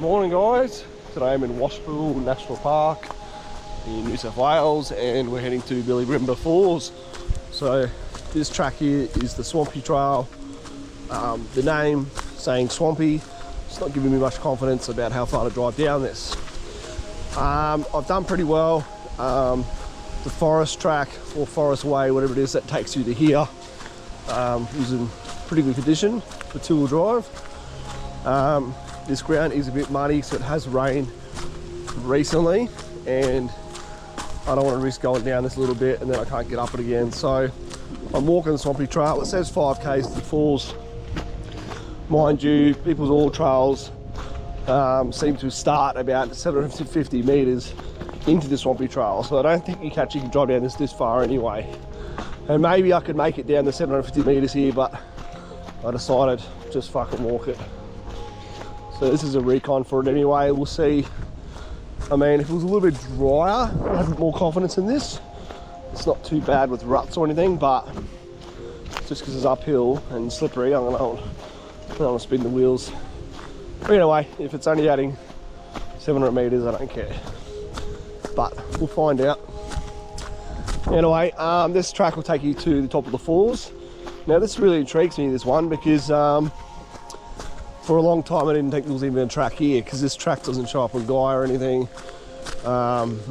Morning guys, today I'm in Washpool National Park in New South Wales and we're heading to Billyrimba Falls. So this track here is the Swampy Trail. The name saying Swampy, it's not giving me much confidence about how far to drive down this. I've done pretty well. The forest track or forest way, whatever it is that takes you to here, is in pretty good condition for two-wheel drive. This ground is a bit muddy, so it has rained recently and I don't want to risk going down this a little bit and then I can't get up it again. So I'm walking the Swampy Trail. It says 5k's to the falls. Mind you, people's all trails seem to start about 750 metres into the Swampy Trail, so I don't think you can drive down this far anyway. And maybe I could make it down the 750 metres here, but I decided just fucking walk it. So this is a recon for it anyway. We'll see. I mean, if it was a little bit drier, I'd have more confidence in this. It's not too bad with ruts or anything, but just because it's uphill and slippery, I don't want to spin the wheels. But anyway, if it's only adding 700 metres, I don't care. But we'll find out. Anyway, this track will take you to the top of the falls. Now this really intrigues me, this one, because for a long time I didn't think there was even a track here, because this track doesn't show up on Guy or anything.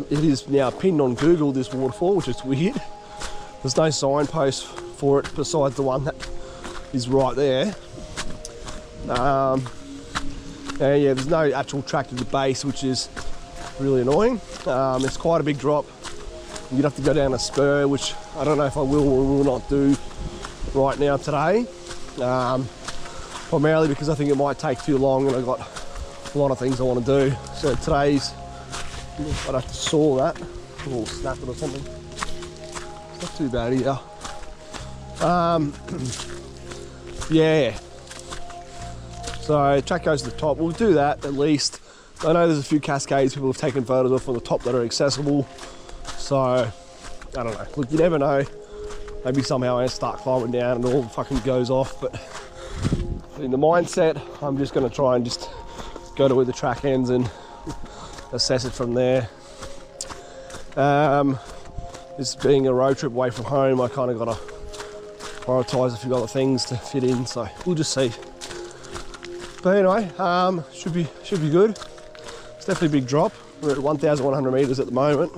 It is now pinned on Google, this waterfall, which is weird. There's no signpost for it besides the one that is right there. And yeah, there's no actual track to the base, which is really annoying. It's quite a big drop. You'd have to go down a spur, which I don't know if I will or will not do right now today. Primarily because I think it might take too long and I've got a lot of things I want to do. So today's, I'd have to saw that or snap it or something. It's not too bad either. Yeah. So track goes to the top. We'll do that at least. I know there's a few cascades people have taken photos of from the top that are accessible. So I don't know. Look, you never know. Maybe somehow I start climbing down and all fucking goes off, but in the mindset, I'm just going to try and just go to where the track ends and assess it from there. This being a road trip away from home, I kind of got to prioritise a few other things to fit in, so we'll just see. But anyway, should be good. It's definitely a big drop. We're at 1,100 metres at the moment.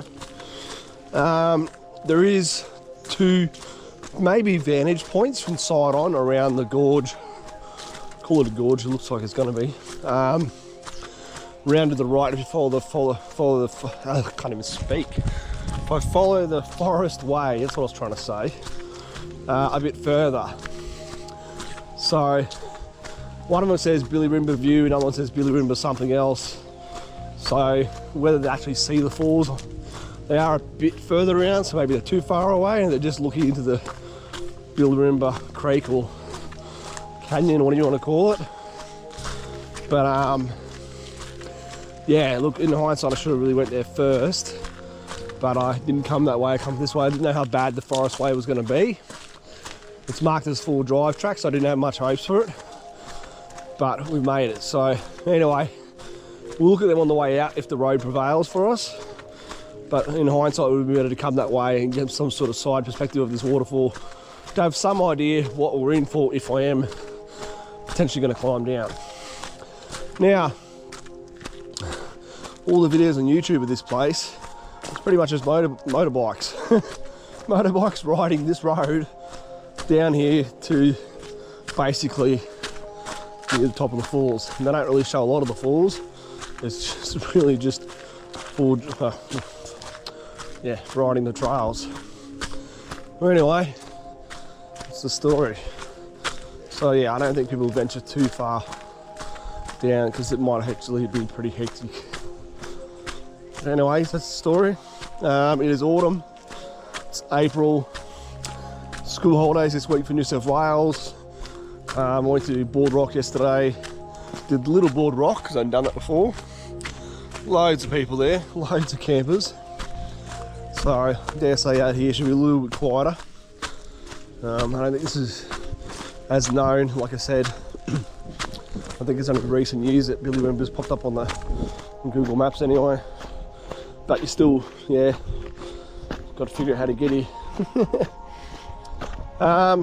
There is two maybe vantage points from side on around the gorge. Call it a gorge, it looks like it's going to be. Round to the right, if you follow the I can't even speak. If I follow the forest way, that's what I was trying to say, a bit further. So one of them says Billyrimba View, another one says Billyrimba something else. So whether they actually see the falls, they are a bit further around, so maybe they're too far away and they're just looking into the Billyrimba Creek or canyon, what do you want to call it. But yeah, look, in hindsight I should have really went there first, but I didn't come that way, I come this way. I didn't know how bad the forest way was going to be. It's marked as full drive track, so I didn't have much hopes for it, but we made it. So anyway, we'll look at them on the way out if the road prevails for us. But in hindsight, it would be better to come that way and get some sort of side perspective of this waterfall to have some idea what we're in for if I am potentially going to climb down. Now, all the videos on YouTube of this place, it's pretty much just motorbikes. Motorbikes riding this road down here to basically near the top of the falls. And they don't really show a lot of the falls. It's just really just for yeah, riding the trails. Well, anyway, that's the story. So yeah, I don't think people venture too far down because it might actually be pretty hectic. Anyways, that's the story. It is autumn. It's April. School holidays this week for New South Wales. I went to Board Rock yesterday. Did Little Board Rock because I'd done that before. Loads of people there, loads of campers. So I dare say out here should be a little bit quieter. I don't think this is as known, like I said, I think it's only recent years that Billyrimba's popped up on Google Maps anyway. But you still, yeah, got to figure out how to get here.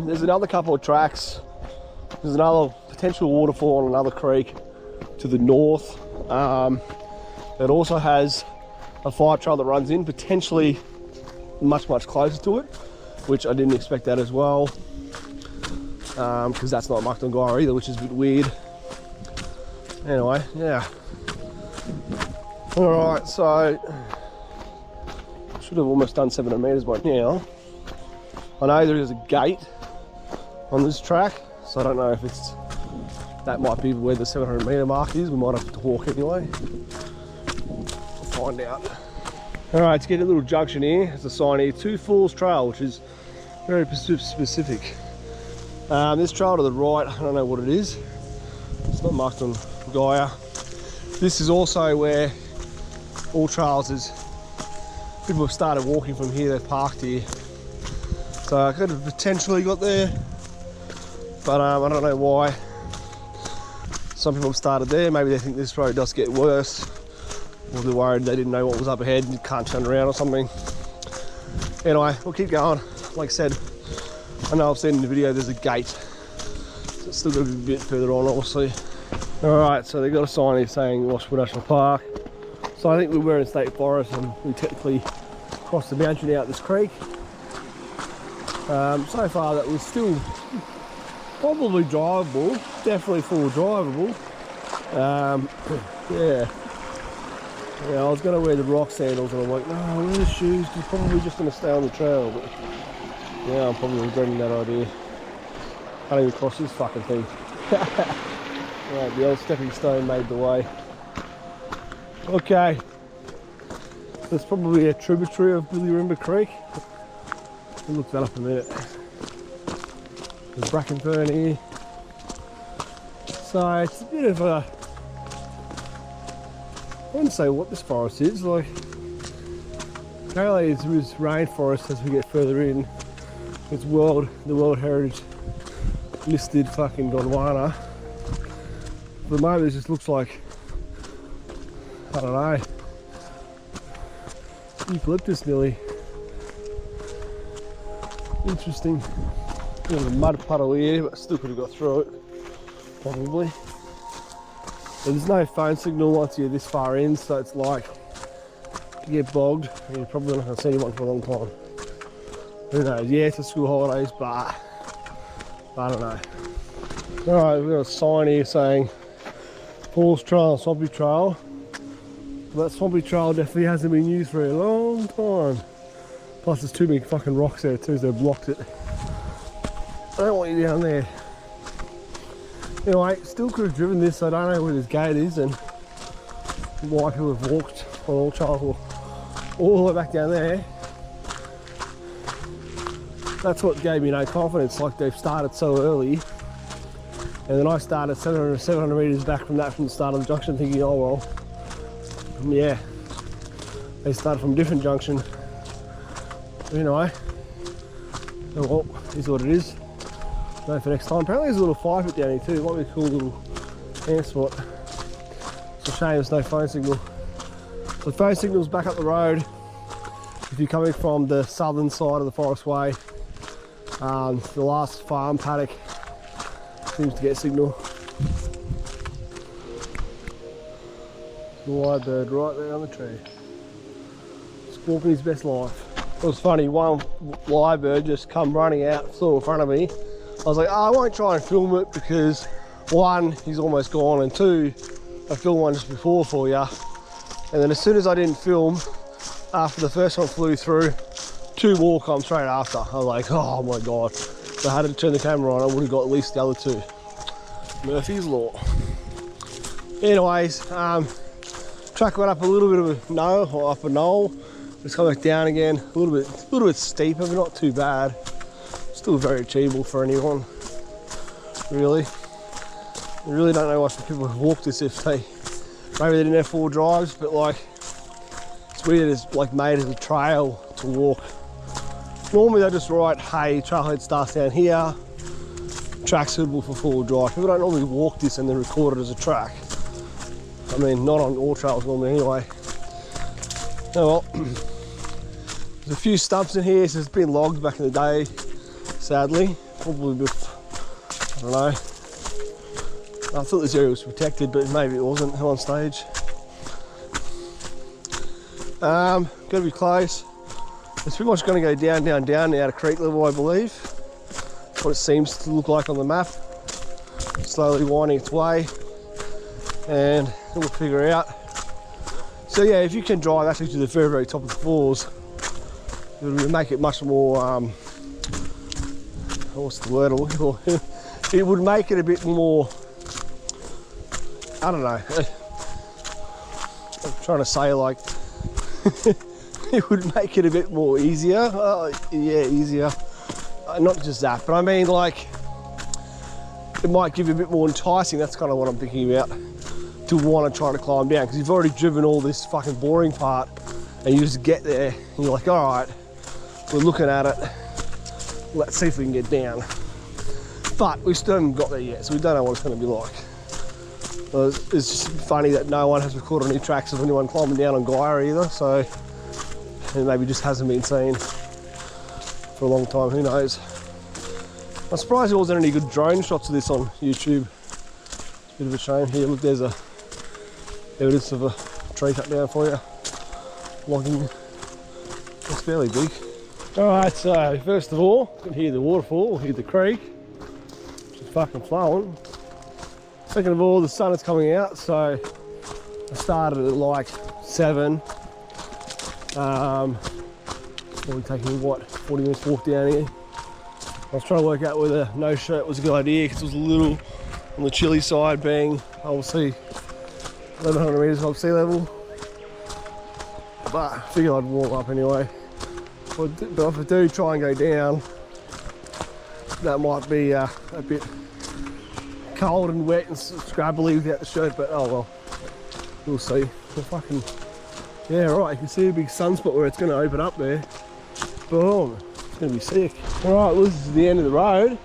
There's another couple of tracks. There's another potential waterfall and another creek to the north. It also has a fire trail that runs in, potentially much closer to it, which I didn't expect that as well, because that's not marked on Gaia either, which is a bit weird. Anyway, yeah. Alright, so I should have almost done 700 metres by now. I know there is a gate on this track, so I don't know if that might be where the 700 metre mark is. We might have to walk anyway. We'll find out. Alright, to get a little junction here, there's a sign here, 2 Falls Trail, which is very specific. This trail to the right, I don't know what it is. It's not marked on Gaia. This is also where all trails is. People have started walking from here, they've parked here. So I could have potentially got there, but I don't know why. Some people have started there, maybe they think this road does get worse. Or they're worried they didn't know what was up ahead and can't turn around or something. Anyway, we'll keep going. Like I said, I know I've seen in the video there's a gate. So it's still got to be a bit further on, obviously. Alright, so they've got a sign here saying Washpool National Park. So I think we were in State Forest and we technically crossed the mountain out this creek. So far that was still probably drivable, definitely full drivable. Yeah, I was going to wear the rock sandals and I'm like, no, wear the shoes, you're probably just going to stay on the trail. But yeah, I'm probably regretting that idea. I can't even cross this fucking thing. Right, the old stepping stone made the way. Okay, there's probably a tributary of Billyrimba Creek. We'll look that up in a minute. There's bracken fern here. So it's a bit of a, I wouldn't say what this forest is, like, apparently it's rainforest as we get further in. It's the World Heritage listed fucking Gondwana. For the moment it just looks like, I don't know, eucalyptus nearly. Interesting. There's a mud puddle here, but still could have got through it, probably. But there's no phone signal once you're this far in, so it's like, you get bogged, and you're probably not going to see anyone for a long time. Who knows? Yeah, it's a school holidays, but I don't know. Alright, we've got a sign here saying Falls Trail, Swampy Trail. That Swampy Trail definitely hasn't been used for a long time. Plus there's too many fucking rocks there too, so they've blocked it. I don't want you down there. Anyway, still could have driven this, so I don't know where this gate is and why people have walked on all trails all the way back down there. That's what gave me no confidence, like they've started so early. And then I started 700 metres back from the start of the junction thinking, oh well, yeah, they started from a different junction. Anyway, oh well, is what it is. No for next time. Apparently there's a little fire pit down here too. It might be a cool little camp spot. It's a shame there's no phone signal. The phone signal's back up the road. If you're coming from the southern side of the Forest Way, the last farm paddock seems to get signal. The white bird right there on the tree. Squawking his best life. It was funny, one live bird just come running out, sort of in front of me. I was like, oh, I won't try and film it because one, he's almost gone, and two, I filmed one just before for you. And then as soon as I didn't film, after the first one flew through, two more come straight after. I was like, oh my God. So I had to turn the camera on, I would have got at least the other two. Murphy's Law. Anyways, track went up a little bit of a knoll, or up a knoll. It's come back down again, a little bit steeper, but not too bad. Still very achievable for anyone, really. I really don't know why people have walked this if maybe they didn't have 4 drives, but like, it's weird it's like made as a trail to walk. Normally they just write, hey, trailhead starts down here, track suitable for four-wheel drive. People don't normally walk this and then record it as a track. I mean, not on all trails normally anyway. Oh well. There's a few stumps in here, so it's been logged back in the day, sadly. Probably with, I don't know. I thought this area was protected, but maybe it wasn't at one stage. Gotta be close. It's pretty much gonna go down, down, down out of creek level, I believe. That's what it seems to look like on the map. Slowly winding its way, and we'll figure out. So yeah, if you can drive actually to the very, very top of the falls, it would make it much more, what's the word I'm looking for? It would make it a bit more, I don't know, I'm trying to say like, it would make it a bit more easier. Yeah, easier. Not just that, but I mean like, it might give you a bit more enticing. That's kind of what I'm thinking about, to want to try to climb down, because you've already driven all this fucking boring part and you just get there and you're like, all right, we're looking at it, let's see if we can get down. But we still haven't got there yet, so we don't know what it's going to be like. It's just funny that no one has recorded any tracks of anyone climbing down on Gaia either, so it maybe just hasn't been seen for a long time, who knows. I'm surprised there wasn't any good drone shots of this on YouTube. It's a bit of a shame. Here, look, there's a evidence of a tree cut down for you. Logging. It's fairly big. Alright, so first of all, you can hear the waterfall, hear the creek, which is fucking flowing. Second of all, the sun is coming out, so I started at like 7. Probably taking what, 40 minutes walk down here. I was trying to work out whether no shirt was a good idea, because it was a little on the chilly side, being obviously 1100 metres above sea level. But I figured I'd warm up anyway. But if I do try and go down, that might be a bit cold and wet and scrabbly without the shirt, but oh well, we'll see. We're fucking, yeah, right, you can see a big sunspot where it's going to open up there. Boom, it's going to be sick. Alright, well, this is the end of the road,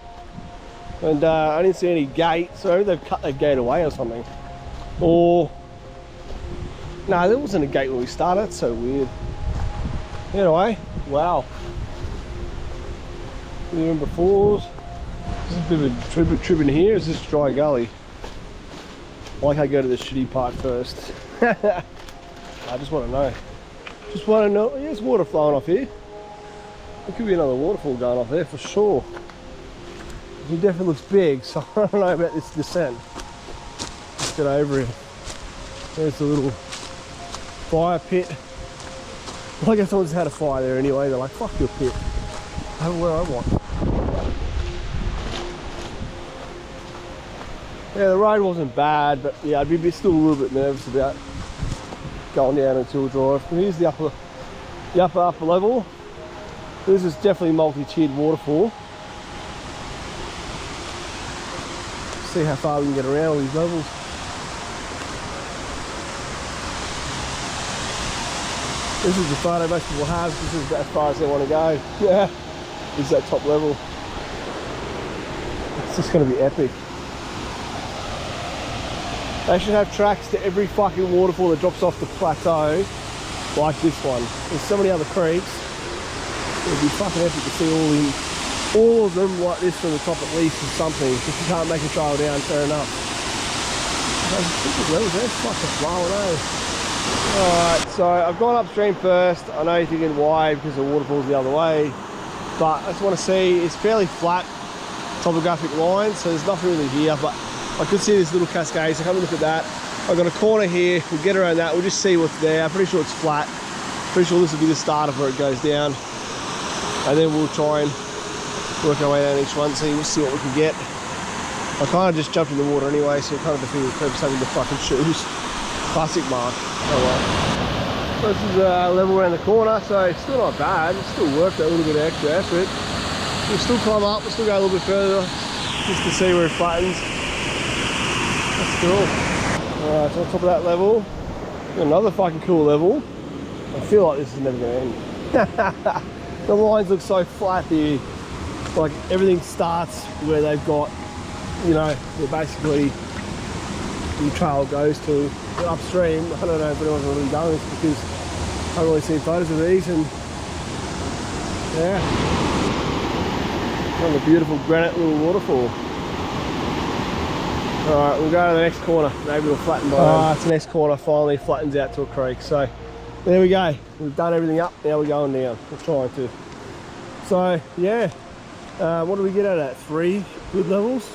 and I didn't see any gate, so they've cut that gate away or something. Or, no, there wasn't a gate when we started, that's so weird. Anyway, wow. Billyrimba Falls. This is a bit of a trip in here. Is this dry gully? I like how I go to the shitty part first. I just want to know. Just want to know. There's water flowing off here. There could be another waterfall going off there for sure. It definitely looks big, so I don't know about this descent. Let's get over here. There's the little fire pit. I guess someone's had a fire there anyway. They're like, fuck your pit. Have it where I want. Yeah, the road wasn't bad, but yeah, I'd be still a little bit nervous about going down until drive. And here's the upper level. This is definitely multi-tiered waterfall. See how far we can get around all these levels. This is the photo most people have. This is as far as they want to go. Yeah, this is that top level. It's just going to be epic. They should have tracks to every fucking waterfall that drops off the plateau, like this one. There's so many other creeks. It would be fucking epic to see all of them like this from the top at least, or something. If you can't make a trail down, fair enough. There's fucking flowing, eh? Alright, so I've gone upstream first. I know you're thinking why, because the waterfall's the other way. But I just want to see, it's fairly flat topographic line, so there's nothing really here. But I could see this little cascade, so come and look at that. I've got a corner here, we'll get around that, we'll just see what's there. I'm pretty sure it's flat. Pretty sure this will be the start of where it goes down. And then we'll try and work our way down each one, see what we can get. I kind of just jumped in the water anyway, so kind of defeated the purpose having the fucking shoes. Classic mark. Oh well. This is a level around the corner, so it's still not bad. It's still worth that little bit of extra effort. We'll still climb up, we'll still go a little bit further, just to see where it flattens. That's cool. Alright, so on top of that level, another fucking cool level. I feel like this is never going to end. The lines look so flat here. Like everything starts where they've got you know, where basically the trail goes to. But upstream, I don't know if anyone's really done this because I haven't really seen photos of these, and yeah, on the beautiful granite little waterfall. Alright, we'll go to the next corner, maybe we'll flatten by then. It's the next corner, finally flattens out to a creek, so there we go. We've done everything up, now we're going down. We're trying to. So yeah, what did we get out of that? 3 good levels?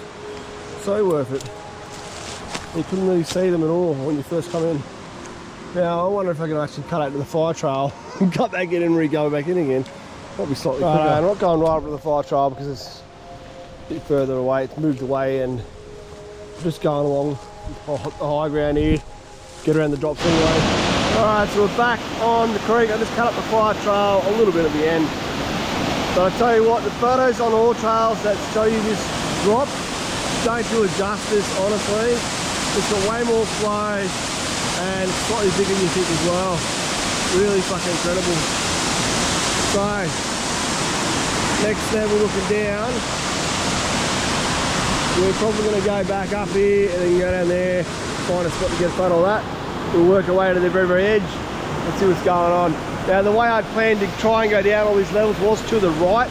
So worth it. You couldn't really see them at all when you first come in. Now I wonder if I can actually cut out to the fire trail and cut back in and re-go back in again. Probably slightly quicker. I'm not going right up to the fire trail because it's a bit further away, it's moved away, and just going along the high ground here, get around the drops anyway. Alright, so we're back on the creek. I just cut up the fire trail a little bit at the end. But I tell you what, the photos on all trails that show you this drop don't do it justice, honestly. It's got way more flow and slightly bigger than you think as well. Really fucking incredible. So, next level looking down, we're probably going to go back up here and then go down there, find a spot to get a photo of that. We'll work our way to the very, very edge and see what's going on. Now the way I'd planned to try and go down all these levels was to the right,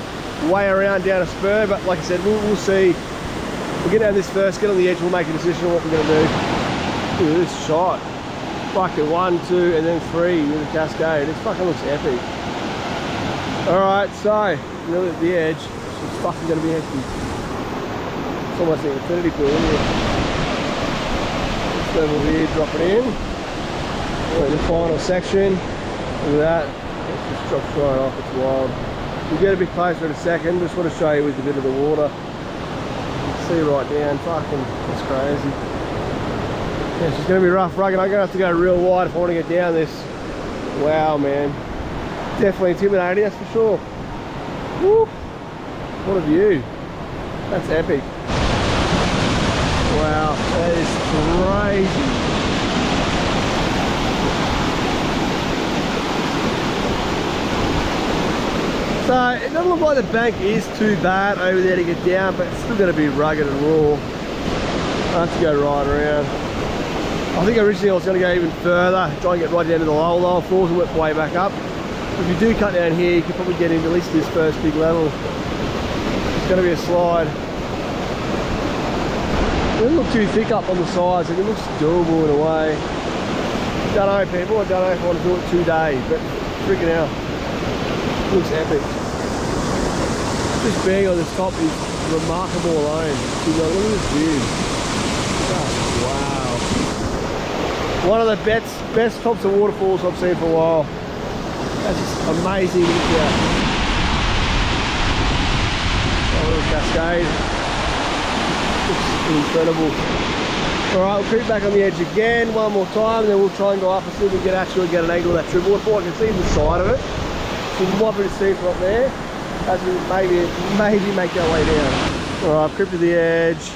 way around down a spur, but like I said, we'll see. We'll get down this first, get on the edge, we'll make a decision on what we're going to do. Look at this shot. Fucking 1, 2 and then 3 with a cascade. This fucking looks epic. Alright, so really at the edge, it's fucking going to be hectic. It's almost like an infinity pool, isn't it? This level here, drop it in. We're in the final section. Look at that. It just drops right off, it's wild. We'll get a bit closer in a second. Just want to show you with a bit of the water. You can see right down, fucking, it's crazy. Yeah, it's just going to be rough, rugged. I'm going to have to go real wide if I want to get down this. Wow, man. Definitely intimidating, that's for sure. Woo! What a view. That's epic. Wow, that is crazy. So it doesn't look like the bank is too bad over there to get down, but it's still going to be rugged and raw. I have to go right around. I think originally I was going to go even further, try and get right down to the lower falls and work my way back up. If you do cut down here, you can probably get into at least this first big level. It's going to be a slide. It doesn't look too thick up on the sides, and it looks doable in a way. I don't know, people, I don't know if I want to do it today, but freaking out. It looks epic. Just being on this top is remarkable alone. Look at this view. Wow. One of the best tops of waterfalls I've seen for a while. That's just amazing to look at. A little cascade. Looks incredible. Alright, we'll creep back on the edge again one more time, and then we'll try and go up and see if we can actually get an angle of that true waterfall. I can see the side of it. So you might be able to see from up there as we maybe make our way down. Alright, creep to the edge.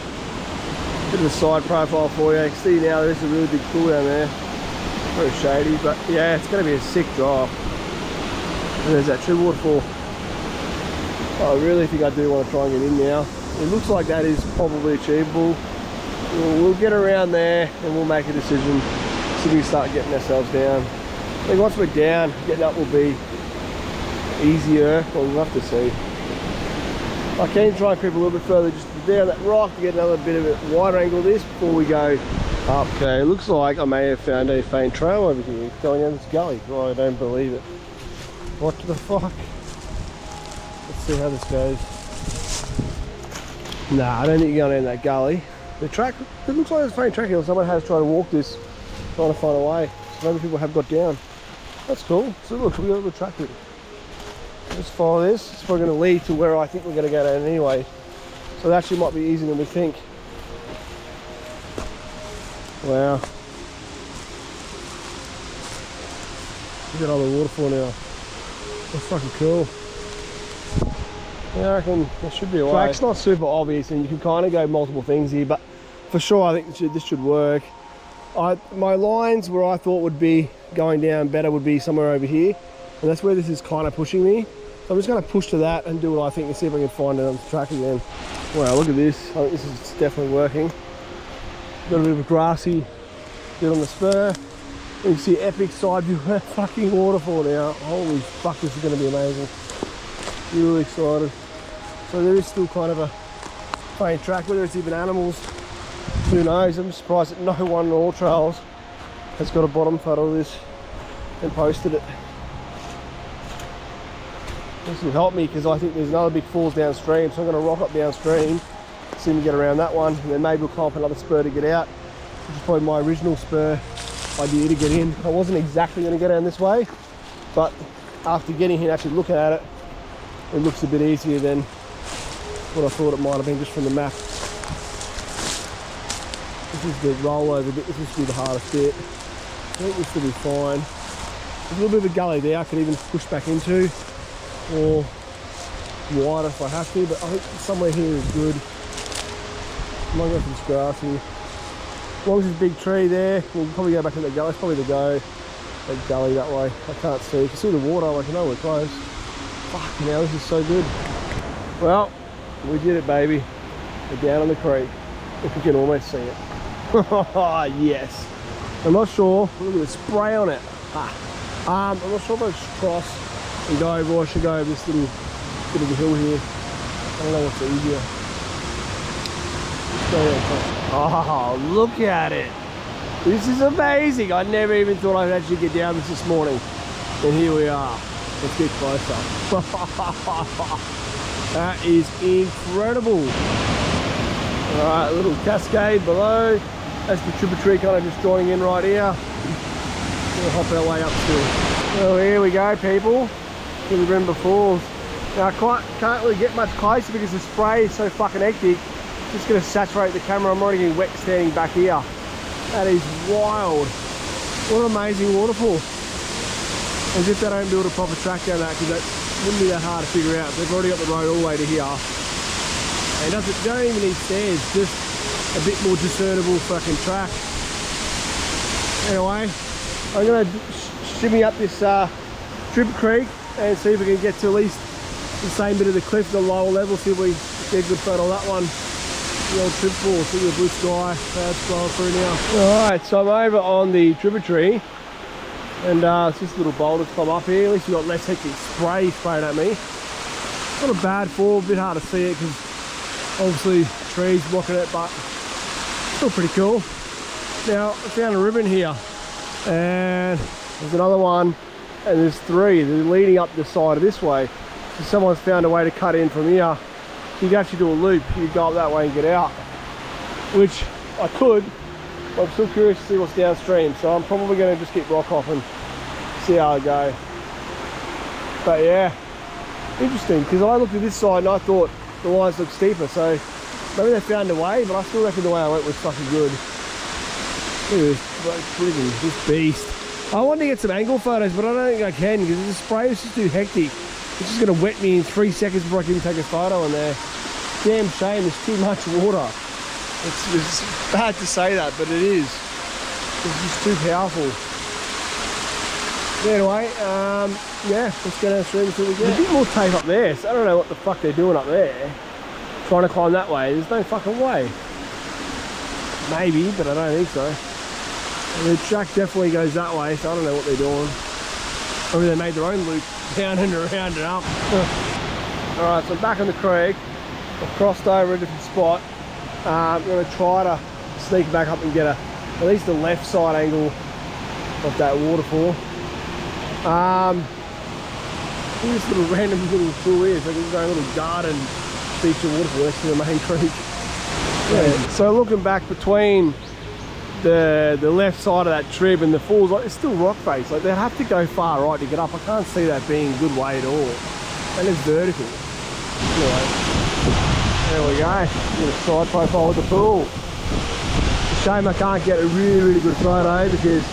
Bit of a side profile for you. You can see now there's a really big pool down there. Very shady, but yeah, it's going to be a sick drop. And there's that true waterfall. I really think I do want to try and get in now. It looks like that is probably achievable. We'll get around there and we'll make a decision. So we can start getting ourselves down. I think once we're down, getting up will be easier. Well, we'll have to see. I can try and creep a little bit further just down that rock to get another bit of a wider angle of this before we go up. Okay, looks like I may have found a faint trail over here going down this gully. Oh, I don't believe it. What the fuck? Let's see how this goes. Nah, I don't think you're going down that gully. The track, it looks like there's a faint track here. Someone has tried to walk this, trying to find a way. So maybe people have got down. That's cool. So look, we got a little track here. Just follow this. It's probably going to lead to where I think we're going to go down anyway. So it actually might be easier than we think. Wow. Look at all the waterfall now. That's fucking cool. Yeah, I reckon there should be a way. Track's not super obvious and you can kind of go multiple things here, but for sure I think this should work. My lines where I thought would be going down better would be somewhere over here. And that's where this is kind of pushing me. So I'm just going to push to that and do what I think and see if I can find another track again. Wow, look at this. I think this is definitely working. Got a bit of a grassy bit on the spur. You can see epic side view of that fucking waterfall now. Holy fuck, this is going to be amazing. Really excited. So there is still kind of a faint track, whether it's even animals, who knows. I'm surprised that no one on All Trails has got a bottom photo of this and posted it. This will help me because I think there's another big falls downstream, so I'm going to rock up downstream, see if we get around that one, and then maybe we'll climb up another spur to get out, which is probably my original spur idea to get in. I wasn't exactly going to go down this way, but after getting here and actually looking at it, it looks a bit easier than what I thought it might have been just from the map. This is the rollover bit, this is be the hardest bit. I think this will be fine. There's a little bit of a gully there I could even push back into, or wider if I have to, but I think somewhere here is good. I might go for this grass here. As long as there's a big tree there, we'll probably go back in the gully. It's probably the go, that gully that way. I can't see. You can see the water, like I know we're close. Fucking hell, this is so good. Well, we did it, baby. We're down on the creek. If we can almost see it. Yes. I'm not sure. Look at the spray on it. I'm not sure if I should cross and go over, or I should go over this little bit of a hill here. I don't know what's easier. Oh, look at it. This is amazing. I never even thought I'd actually get down this morning. And here we are. Let's get closer. That is incredible. Alright, a little cascade below. That's the tributary kind of just joining in right here. We'll hop our way up still. Well, here we go, people. Billyrimba Falls. Now I can't really get much closer because the spray is so fucking hectic. Just going to saturate the camera. I'm already getting wet standing back here. That is wild. What an amazing waterfall. As if they don't build a proper track down that, because that wouldn't be that hard to figure out. They've already got the road all the way to here. And you don't even need stairs, just a bit more discernible fucking track. Anyway, I'm going to shimmy up this Trib Creek and see if we can get to at least the same bit of the cliff, the lower level, see if we get a good photo of that one. The old Trib Falls, see the blue sky, clouds blowing through now. Alright, so I'm over on the tributary, and it's just a little boulder to climb up here. At least we've got less hectic spray spraying at me. Not a bad fall, a bit hard to see it because obviously trees blocking it, but still pretty cool. Now, I found a ribbon here, and there's another one, and there's three. They're leading up the side of this way. So someone's found a way to cut in from here. You can actually do a loop. You can go up that way and get out, which I could, but I'm still curious to see what's downstream. So I'm probably going to just keep rock off and see how I go. But yeah, interesting, because I looked at this side and I thought the lines looked steeper, so maybe they found a way, but I still reckon the way I went was fucking good. Look at this, this beast. I want to get some angle photos, but I don't think I can because the spray is just too hectic. It's just going to wet me in 3 seconds before I can even take a photo in there. Damn shame, there's too much water. It's bad to say that, but it is. It's just too powerful. Anyway, yeah, let's go downstream and see what we get. There's a bit more tape up there, so I don't know what the fuck they're doing up there. Trying to climb that way, there's no fucking way. Maybe, but I don't think so. And the track definitely goes that way, so I don't know what they're doing. Maybe they made their own loop down and around and up. Alright, so I'm back on the creek. I've crossed over a different spot. I'm going to try to sneak back up and get at least the left side angle of that waterfall. This little random little pool here, so there's a little garden feature waterfall next to the main creek. Yeah. So looking back between the left side of that trib and the falls, like, it's still rock face. Like, they'd have to go far right to get up. I can't see that being a good way at all. And it's vertical. Anyway, there we go. Get a side profile of the pool. It's a shame I can't get a really good photo because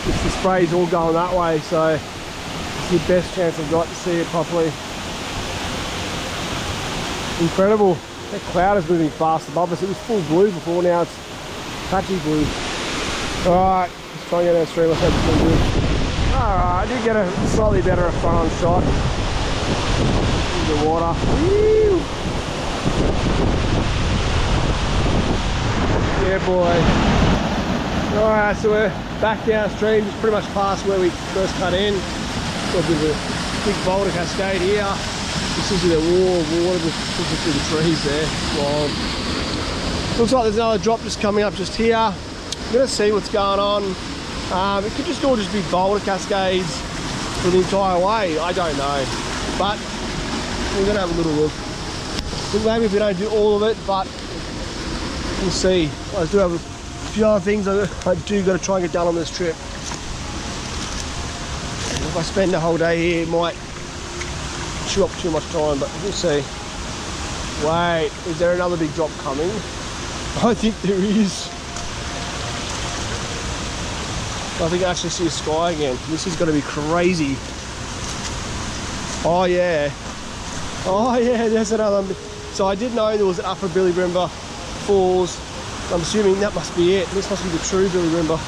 the spray's all going that way, so it's the best chance I've got to see it properly. Incredible. That cloud is moving fast above us. It was full blue before, now it's patchy blue. Alright, let's try and get downstream. Let's hope it's been good. Alright, I did get a slightly better front on shot. The water. Woo! Yeah, boy. Alright, so we're back downstream, just pretty much past where we first cut in. Got a bit of a big boulder cascade here. You see the wall of water just pushing through the trees there. Wild. Looks like there's another drop just coming up just here. I'm gonna see what's going on. It could just all just be boulder cascades for the entire way. I don't know, but we're gonna have a little look. Look, maybe if we don't do all of it, but we'll see. I do have a few other things I do got to try and get done on this trip. If I spend the whole day here, it might chew up too much time, but we'll see. Wait, is there another big drop coming? I think there is. I think I actually see a sky again. This is going to be crazy. Oh yeah. Oh yeah, there's another. So I did know there was an upper Billyrimba Falls. I'm assuming that must be it. This must be the true Billyrimba.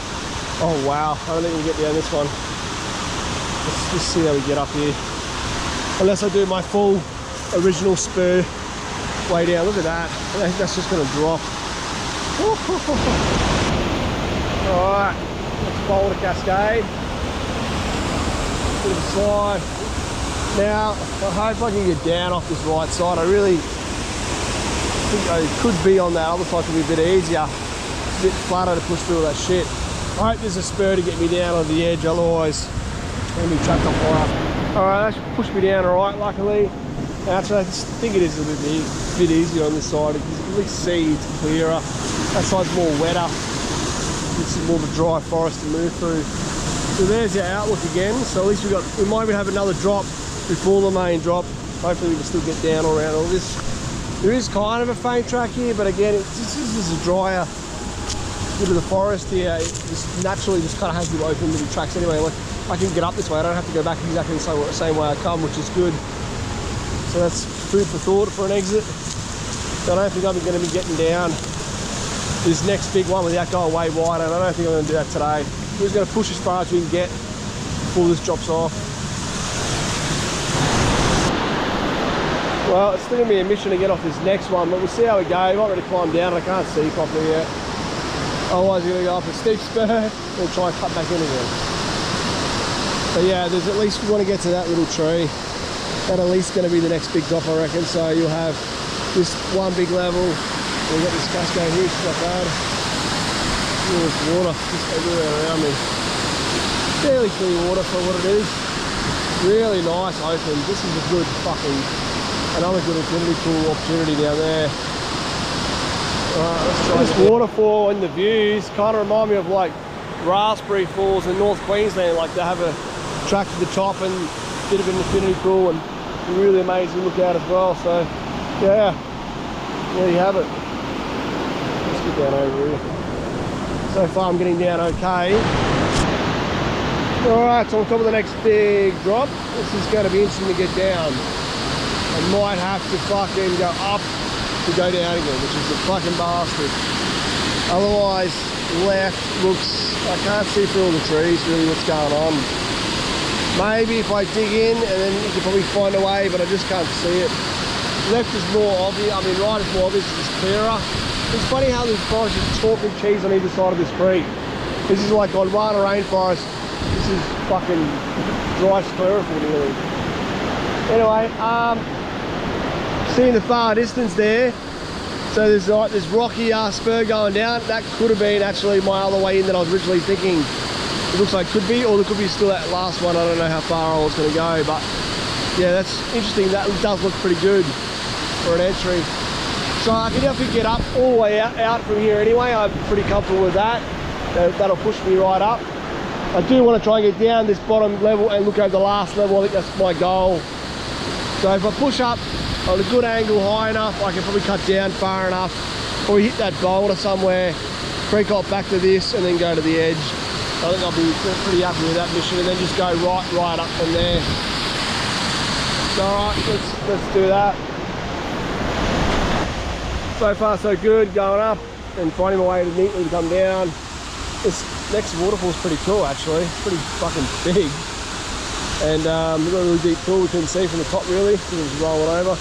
Oh wow, I don't think we'll get down this one. Let's just see how we get up here. Unless I do my full original spur way down. Look at that. I think that's just going to drop. Alright, let's boulder cascade. Bit of a slide. Now, I hope I can get down off this right side. I really think I could be on that other side, could be a bit easier. It's a bit flatter to push through all that shit. I hope there's a spur to get me down on the edge, otherwise I'm going to be trapped on fire. Alright, that should push me down alright, luckily. Actually, I just think it is a bit easier on this side. You can at least see it's clearer. That side's more wetter. This is more of a dry forest to move through. So there's the outlook again. So at least we might even have another drop before the main drop. Hopefully we can still get down around all this. There is kind of a faint track here, but again, this is a drier bit of the forest here. It just naturally just kind of has the open little tracks anyway. Like I can get up this way. I don't have to go back exactly the same way I come, which is good. So that's food for thought for an exit. So I don't think I'm going to be getting down this next big one without going way wide, and I don't think I'm going to do that today. We're just going to push as far as we can get before this drops off. Well, it's still going to be a mission to get off this next one, but we'll see how we go. We might really climb down, and I can't see properly yet. Otherwise we're going to go up a steep spur and try and cut back in again. But yeah, there's at least, we want to get to that little tree. That's at least going to be the next big drop, I reckon. So you'll have this one big level. We've got this cascade here, it's not bad. There's water just everywhere around me. Fairly clear water for what it is. Really nice open. This is a good fucking, another good infinity pool opportunity down there. Alright, let's try this waterfall and the views. Kind of remind me of like Raspberry Falls in North Queensland. Like they have a track to the top and a bit of an infinity pool and really amazing look out as well. So yeah, there you have it. Get down over here. So far I'm getting down okay. Alright, so on top of the next big drop. This is going to be interesting to get down. I might have to fucking go up to go down again, which is a fucking bastard. Otherwise, left looks, I can't see through all the trees really what's going on. Maybe if I dig in and then you can probably find a way, but I just can't see it. Left is more obvious, I mean right is more obvious, it's clearer. It's funny how this forest is chalk and cheese on either side of this creek. This is like on one rainforest, this is fucking dry sclerophyll nearly. Anyway, see in the far distance there, so there's like this rocky spur going down. That could have been actually my other way in that I was originally thinking. It looks like it could be, or there could be still that last one. I don't know how far I was going to go, but yeah, that's interesting. That does look pretty good for an entry. So I can definitely get up all the way out from here anyway. I'm pretty comfortable with that. That'll push me right up. I do want to try and get down this bottom level and look over the last level. I think that's my goal. So if I push up on a good angle high enough, I can probably cut down far enough, or hit that boulder somewhere, creekhop back to this and then go to the edge. I think I'll be pretty happy with that mission, and then just go right up from there. Alright, let's do that. So far so good, going up and finding my way to neatly to come down. This next waterfall is pretty cool actually, it's pretty fucking big. And we've got a really deep pool we couldn't see from the top really, because it was rolling over.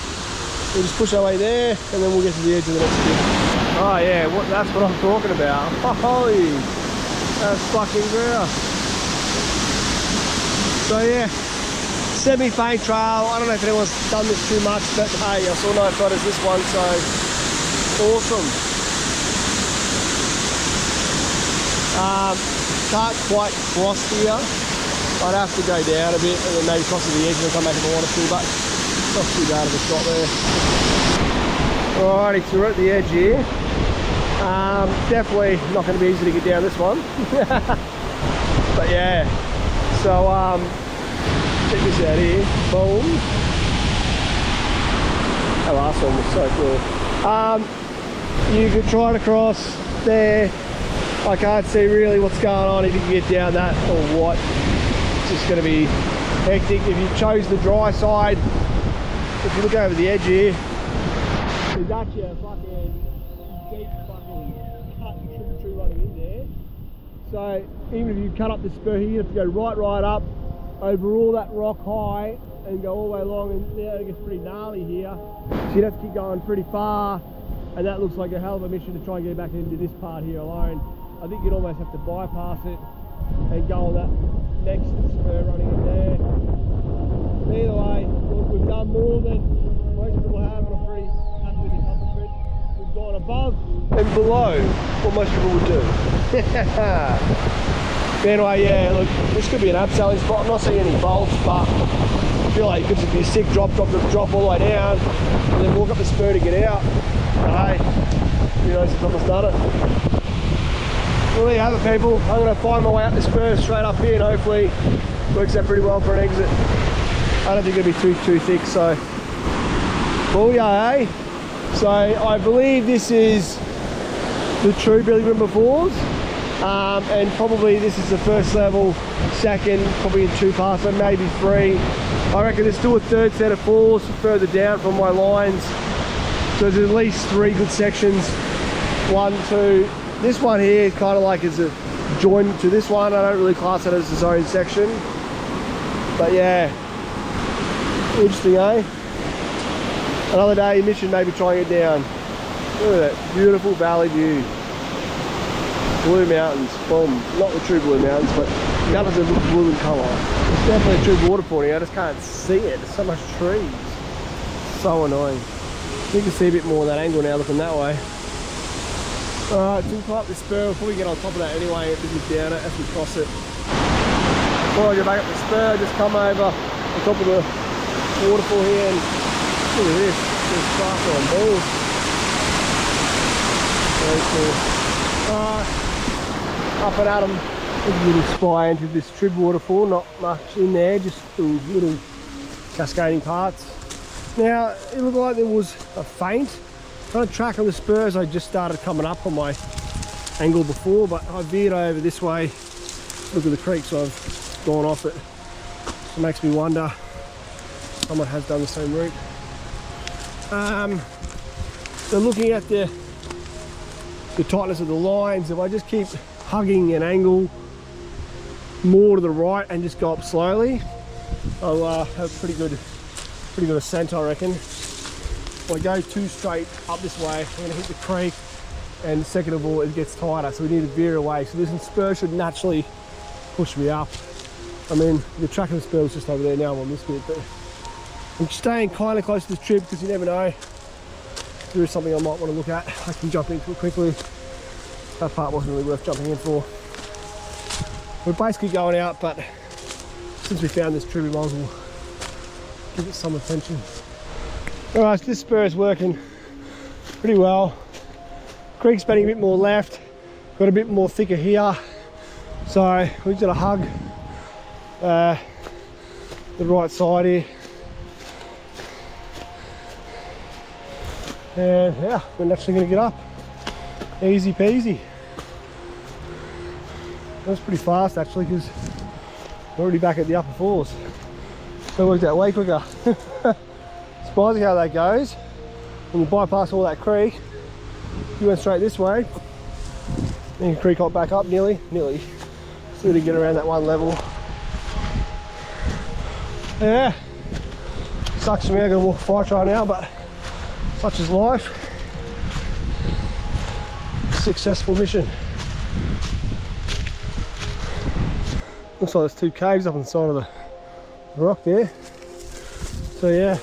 We'll just push our way there and then we'll get to the edge of the next bit. Oh yeah, that's what I'm talking about. Holy, that's fucking grouse. So yeah, semi-faint trail. I don't know if anyone's done this too much, but hey, I saw no photos this one, so awesome. Can't quite cross here. I'd have to go down a bit and then maybe cross to the edge and come back to the Waterfall, but it's not too bad of a shot there. Alrighty, so we're at the edge here. Definitely not going to be easy to get down this one. But yeah, so check this out here. Boom. That last one was so cool. You could try to cross there. I can't see really what's going on if you can get down that or what. It's just going to be hectic. If you chose the dry side, if you look over the edge here, there's actually a fucking deep fucking cut and tributary running in there. So even if you cut up the spur here, you have to go right up over all that rock high and go all the way along, and yeah, it gets pretty gnarly here. So you'd have to keep going pretty far, and that looks like a hell of a mission to try and get back into this part here alone. I think you'd almost have to bypass it and go on that next spur running in there. Either way, we've done more than most people have, and I'm pretty happy with the accomplishment. We've gone above and below what most people would do. Anyway, yeah, look, this could be an abseiling spot. I'm not seeing any bolts, but I feel like it could just be a sick drop all the way down, and then walk up the spur to get out. But hey, who knows if someone's done it. Well, there you have it, people. I'm going to find my way up the spur straight up here, and hopefully works out pretty well for an exit. I don't think it'll be too thick, so booyah, eh? So I believe this is the true Billyrimba Falls, and probably this is the first level, second, probably in 2 parts, so maybe 3. I reckon there's still a 3rd set of falls further down from my lines, so there's at least 3 good sections. 1, 2. This one here is kind of like as a join to this one. I don't really class it as its own section, but yeah, interesting, eh? Another day mission, maybe trying it down. Look at that beautiful valley view. Blue mountains, boom. Not the true blue mountains, but mountains that look blue in colour. It's definitely a true waterfall here. I just can't see it. There's so much trees. So annoying. You can see a bit more of that angle now looking that way. Alright, so we'll climb up this spur. We'll probably get on top of that anyway if we get down it as we cross it. Before I go back up the spur, just come over on top of the waterfall here and look at this. There's sparkle on balls. Very cool. Alright, up and at 'em. There's a little spy into this trib waterfall. Not much in there, just little cascading parts. Now, it looked like there was a faint kind of track on the spurs. I just started coming up on my angle before, but I veered over this way. Look at the creek, so I've gone off it. It makes me wonder someone has done the same route. So looking at the tightness of the lines, if I just keep hugging an angle more to the right and just go up slowly, I'll have pretty good ascent, I reckon. If I go too straight up this way, I'm going to hit the creek, and second of all, it gets tighter, so we need to veer away. So this spur should naturally push me up. I mean, the track of the spur was just over there, now I'm on this bit, but I'm staying kind of close to the trip because you never know. If there is something I might want to look at, I can jump into it quickly. That part wasn't really worth jumping in for. We're basically going out, but since we found this trip, we might as well give it some attention. Alright, so this spur is working pretty well. Creek's bending a bit more left, got a bit more thicker here. So we've got to hug the right side here. And yeah, we're naturally going to get up. Easy peasy. That was pretty fast actually, because we're already back at the upper falls. So it worked out way quicker. Surprising how that goes. When you bypass all that creek, you went straight this way, and you creek hop back up nearly. So to get around that one level. Yeah, sucks for me. I'm gonna walk a fire trail now, but such is life. successful mission. Looks like there's two caves up on the side of the rock there. So yeah,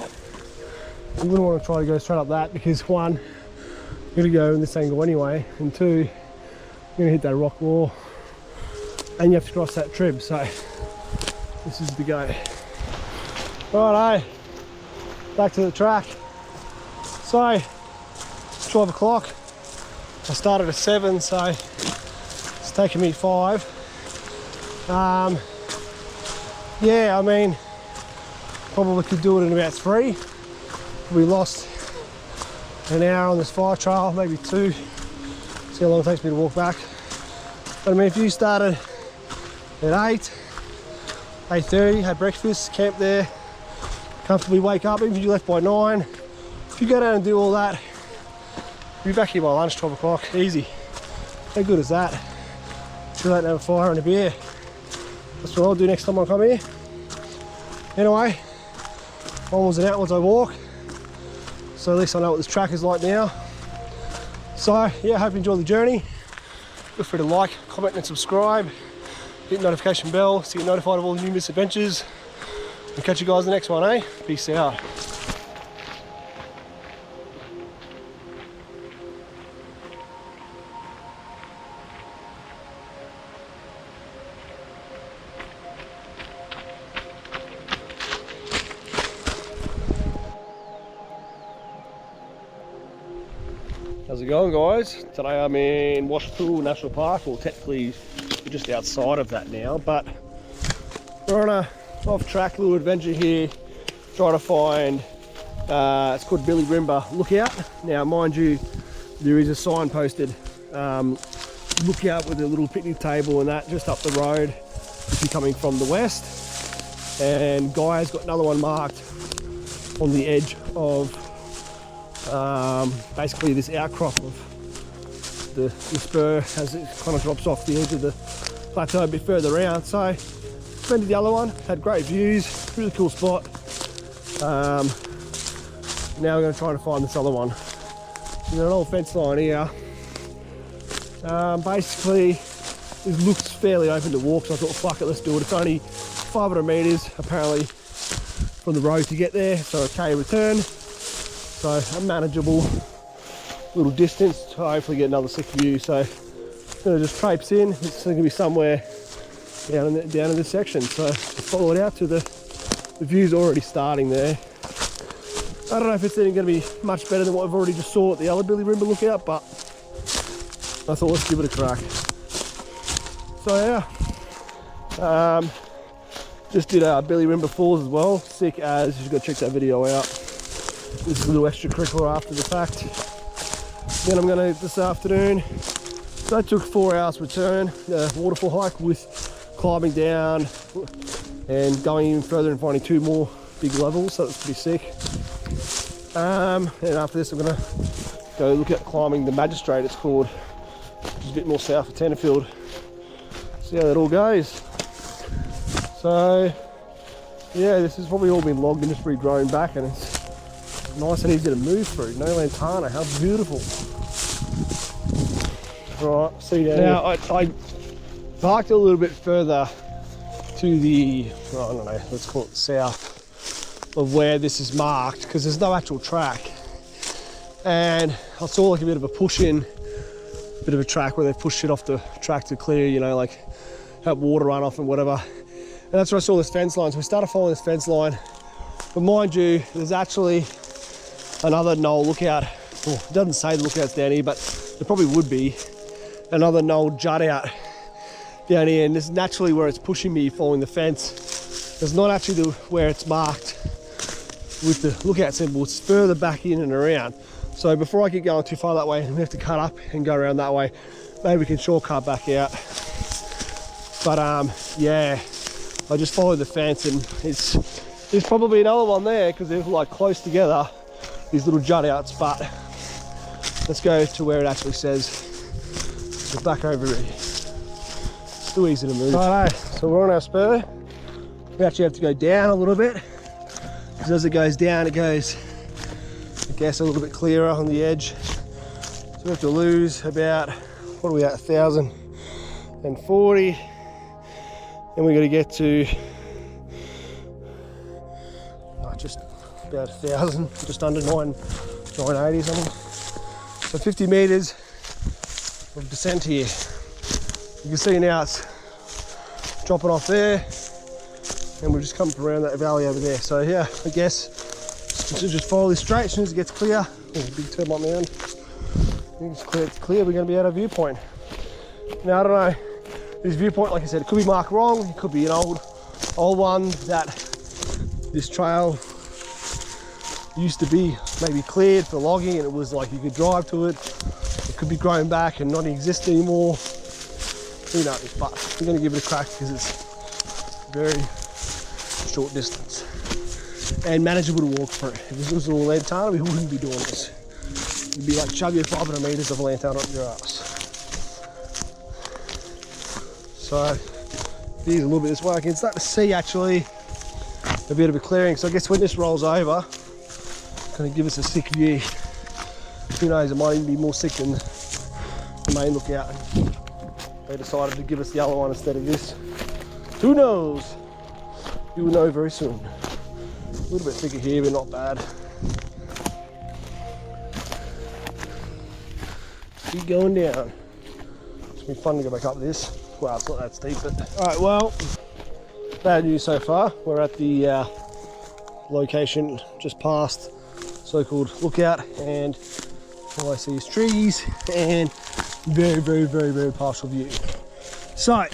you wouldn't want to try to go straight up that because one, you're going to go in this angle anyway, and two, you're going to hit that rock wall and you have to cross that trib. So this is the go. Righto, back to the track. So it's 12 o'clock. I started at 7, so it's taken me 5. Yeah, I mean, probably could do it in about 3. We lost an hour on this fire trail, maybe 2. See how long it takes me to walk back. But I mean, if you started at 8:30, had breakfast, camped there, comfortably wake up, even if you left by 9, if you go down and do all that, you'll be back here by lunch, 12 o'clock, easy. How good is that? Too late to have a fire and a beer. That's what I'll do next time I come here. Anyway, onwards and outwards I walk. So at least I know what this track is like now. So yeah, hope you enjoy the journey. Feel free to like, comment and subscribe. Hit the notification bell so you get notified of all the new misadventures. And catch you guys in the next one, eh? Peace out. How's it going, guys? Today I'm in Washpool National Park, or technically we're just outside of that now, but we're on a off-track little adventure here, trying to find, it's called Billyrimba Lookout. Now, mind you, there is a sign posted, lookout with a little picnic table and that just up the road if you're coming from the west. And Guy's got another one marked on the edge of basically this outcrop of the spur as it kind of drops off the edge of the plateau a bit further around. So went to the other one, had great views, really cool spot. Now we're going to try to find this other one. There's an old fence line here. Basically it looks fairly open to walk, so I thought fuck it, let's do it. It's only 500 metres apparently from the road to get there, so okay return. So a manageable little distance to hopefully get another sick view. So I'm going to just traipse in. It's going to be somewhere down in this section. So follow it out to the view's already starting there. I don't know if it's going to be much better than what I've already just saw at the other Billyrimba Lookout, but I thought let's give it a crack. So yeah, just did Billyrimba Falls as well. Sick as, you've got to check that video out. This is a little extracurricular after the fact. Then I'm going to, this afternoon, so that took 4 hours to return, the waterfall hike with climbing down and going even further and finding 2 more big levels, so that's pretty sick. And after this I'm going to go look at climbing the Magistrate, it's called, which is a bit more south of Tenterfield. See how that all goes. So yeah, this has probably all been logged and just regrown back, and it's nice and easy to move through. No lantana, how beautiful. Right, see you down now here. I parked a little bit further to the, I don't know, let's call it south of where this is marked, because there's no actual track. And I saw like a bit of a push in, bit of a track where they've pushed it off the track to clear, you know, like help water run off and whatever. And that's where I saw this fence line. So we started following this fence line. But mind you, there's actually another knoll lookout. Well, it doesn't say the lookout's down here, but there probably would be another knoll jut out down here. And this is naturally where it's pushing me following the fence. It's not actually where it's marked with the lookout symbol. It's further back in and around. So before I keep going too far that way, we have to cut up and go around that way. Maybe we can shortcut back out. But yeah, I just followed the fence, and there's probably another one there because they're like close together, these little jut outs. But let's go to where it actually says. We're back over here. It's too easy to move. Righto, so we're on our spur. We actually have to go down a little bit, because as it goes down, it goes, I guess, a little bit clearer on the edge. So we have to lose about, what are we at, 1,040, and we got to get to just about 1,000, just under 980 something. So 50 meters of descent here. You can see now it's dropping off there, and we've just come around that valley over there. So yeah, I guess just follow this straight. As soon as it gets clear, there's a big turn up mound. It's clear, we're going to be at a viewpoint. Now I don't know, this viewpoint, like I said, it could be marked wrong, it could be an old one that this trail used to be maybe cleared for logging, and it was like you could drive to it. It could be grown back and not exist anymore. Who knows? But we're going to give it a crack because it's very short distance and manageable to walk through. If this was all lantana, we wouldn't be doing this. It'd be like shove your 500 meters of lantana up your ass. So here's a little bit this way. I can start to see actually a bit of a clearing. So I guess when this rolls over, it's going to give us a sick view. Who knows, it might even be more sick than the main lookout. They decided to give us the other one instead of this. Who knows? You will know very soon. A little bit thicker here, but not bad. Keep going down. It's been fun to go back up this. Well, it's not that steep, but alright, well, bad news so far. We're at the location just past so-called lookout, and all I see is trees and very partial view. So I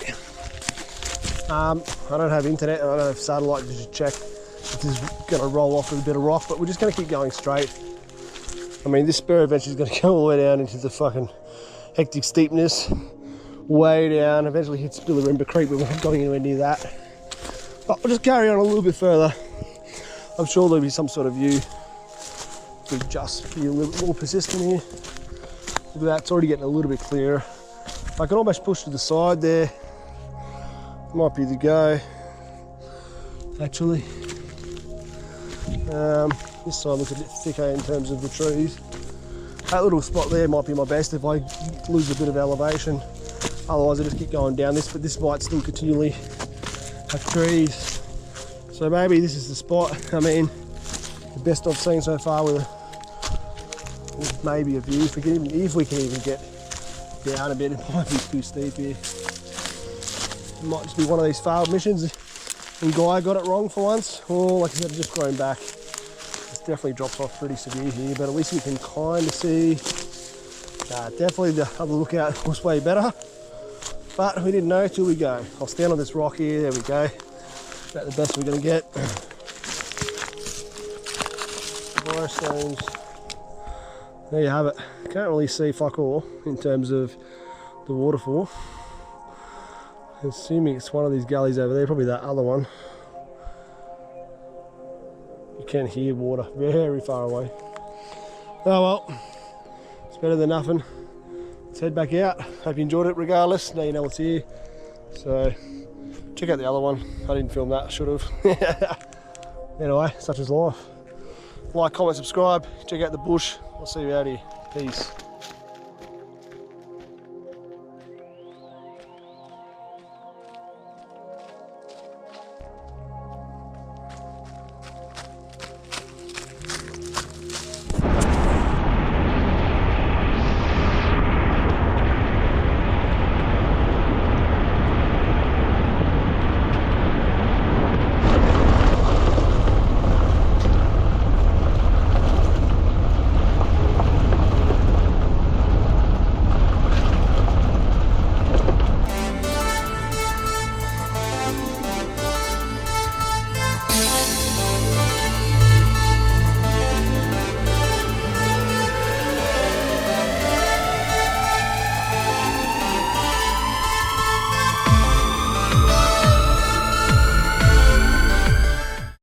don't have internet and I don't have satellite to just check if this is going to roll off with a bit of rock, but we're just going to keep going straight. I mean, this spur eventually is going to go all the way down into the fucking hectic steepness, way down, eventually hits Billyrimba Creek, but we're not going anywhere near that. But we'll just carry on a little bit further. I'm sure there'll be some sort of view. We'll just be a little bit more persistent here. Look at that, it's already getting a little bit clearer. I can almost push to the side there. Might be the go, actually. This side looks a bit thicker in terms of the trees. That little spot there might be my best if I lose a bit of elevation. Otherwise I just keep going down this, but this might still continually have trees. So maybe this is the spot. I mean, the best I've seen so far with maybe a view. If we can even get down a bit, it might be too steep here. It might just be one of these failed missions and Guy got it wrong for once, or like I said, just going back. This definitely drops off pretty severe here, but at least we can kind of see. Definitely the other lookout was way better, but we didn't know till we go. I'll stand on this rock here, there we go. About the best we're going to get. Fire stones. There you have it. Can't really see fuck all in terms of the waterfall. Assuming it's one of these gullies over there, probably that other one. You can hear water very far away. Oh well, it's better than nothing. Let's head back out. Hope you enjoyed it regardless. Now you know what's here. So check out the other one. I didn't film that, I should have. Anyway, such is life. Like, comment, subscribe. Check out the bush. I'll see you out here. Peace.